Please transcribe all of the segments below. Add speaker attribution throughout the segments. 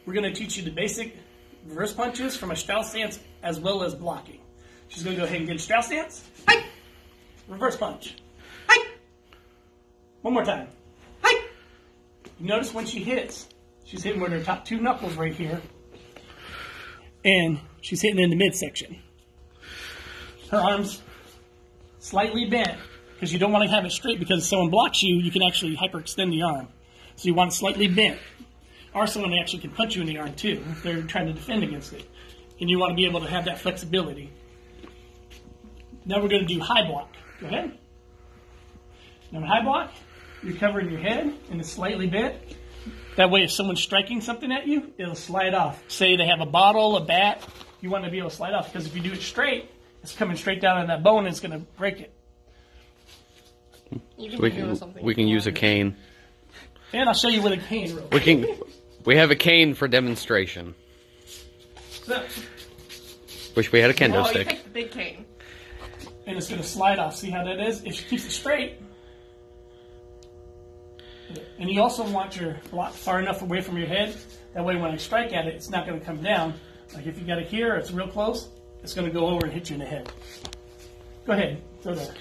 Speaker 1: we're going to teach you the basic reverse punches from a Strauss stance as well as blocking. She's going to go ahead and get a Strauss stance. Hi. Reverse punch. Hi. One more time. Hi. You notice when she hits, she's hitting with her top two knuckles right here. And she's hitting in the midsection. Her arms slightly bent because you don't want to have it straight, because if someone blocks you, you can actually hyperextend the arm. So you want it slightly bent. Or someone actually can punch you in the arm too if they're trying to defend against it. And you want to be able to have that flexibility. Now we're going to do high block. Go ahead. Now in high block, you're covering your head and it's slightly bent. That way if someone's striking something at you, it'll slide off. Say they have a bottle, a bat, you want to be able to slide off, because if you do it straight, it's coming straight down on that bone and it's going to break it.
Speaker 2: We can use a cane.
Speaker 1: And I'll show you with a cane real quick.
Speaker 2: We have a cane for demonstration.
Speaker 1: So,
Speaker 2: wish we had a kendo
Speaker 3: You
Speaker 2: stick.
Speaker 3: take the big cane.
Speaker 1: And it's going to slide off. See how that is? If she keeps it straight. And you also want your block far enough away from your head. That way when I strike at it, it's not going to come down. Like if you got it here, it's real close, it's going to go over and hit you in the head. Go ahead. Throw the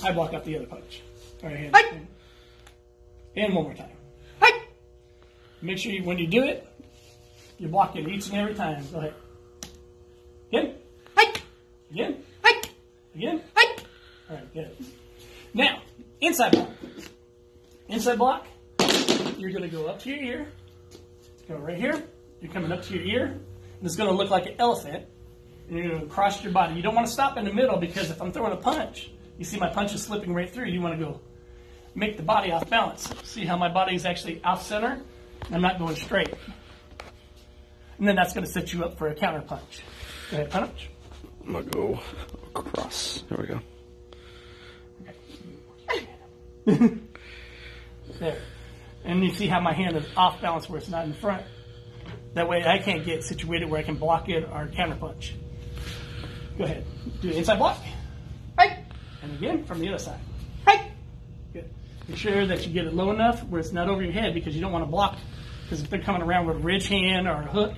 Speaker 1: high block out the other punch. All right, hand. Hi. And one more time. Hi. Make sure when you do it, you block it each and every time. Go ahead. Again. Hi. Again. Hi. Again. Hi. All right, good. Now, inside block. Inside block, you're going to go up to your ear. Go right here. You're coming up to your ear. And it's going to look like an elephant. And you're going to cross your body. You don't want to stop in the middle, because if I'm throwing a punch, you see my punch is slipping right through. You want to go make the body off balance. See how my body is actually off center? I'm not going straight. And then that's going to set you up for a counter punch. Go ahead, punch.
Speaker 2: I'm going to go across. There we go.
Speaker 1: Okay. There. And you see how my hand is off balance where it's not in front. That way I can't get situated where I can block it or counter punch. Go ahead. Do the inside block. Right. And again from the other side. Right. Good. Make sure that you get it low enough where it's not over your head, because you don't want to block. Because if they're coming around with a ridge hand or a hook,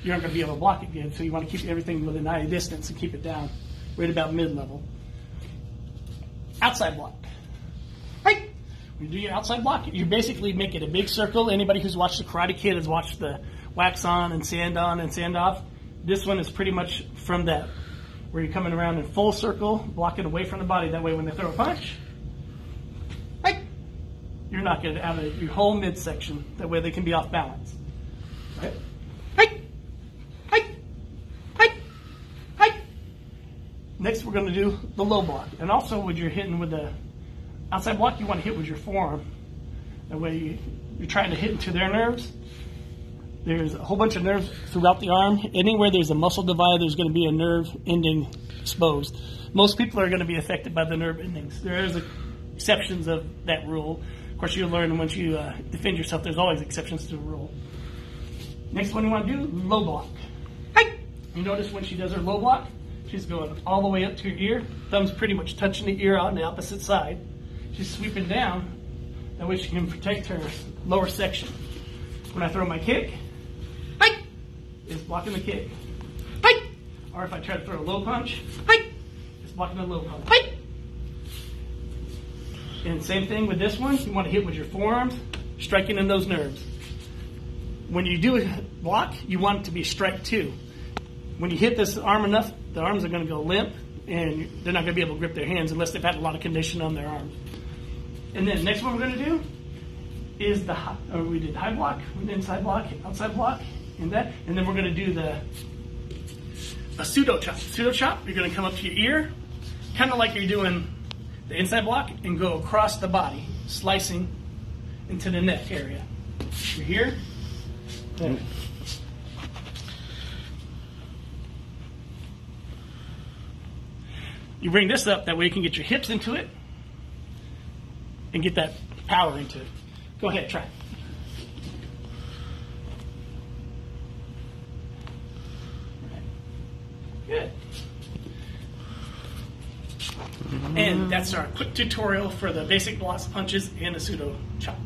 Speaker 1: you aren't going to be able to block it good. So you want to keep everything within eye distance and keep it down right about mid-level. Outside block. Right. When you do your outside block, you basically make it a big circle. Anybody who's watched The Karate Kid has watched the wax on and sand off. This one is pretty much from that, where you're coming around in full circle, block it away from the body. That way when they throw a punch, right, you're knocking it out of your whole midsection. That way they can be off balance. Right. Right. Right. Right. Right. Next we're going to do the low block. And also when you're hitting with the outside block, you want to hit with your forearm. That way you're trying to hit into their nerves. There's a whole bunch of nerves throughout the arm. Anywhere there's a muscle divide, there's going to be a nerve ending exposed. Most people are going to be affected by the nerve endings. There is exceptions of that rule. Of course, you'll learn once you defend yourself, there's always exceptions to the rule. Next one you want to do, low block. Hi. You notice when she does her low block, she's going all the way up to her ear. Thumb's pretty much touching the ear on the opposite side. She's sweeping down. That way she can protect her lower section. When I throw my kick, hi, it's blocking the kick. Hi. Or if I try to throw a low punch, hi, it's blocking the low punch. Hi. And same thing with this one. You want to hit with your forearms, striking in those nerves. When you do a block, you want it to be strike too. When you hit this arm enough, the arms are going to go limp, and they're not going to be able to grip their hands unless they've had a lot of condition on their arms. And then next one we're going to do is we did high block, inside block, outside block, and that. And then we're going to do a pseudo chop. Pseudo chop, you're going to come up to your ear, kind of like you're doing the inside block, and go across the body, slicing into the neck area. You're here. There. You bring this up, that way you can get your hips into it and get that power into it. Go ahead, try. Good. And that's our quick tutorial for the basic blocks, punches, and the pseudo chop.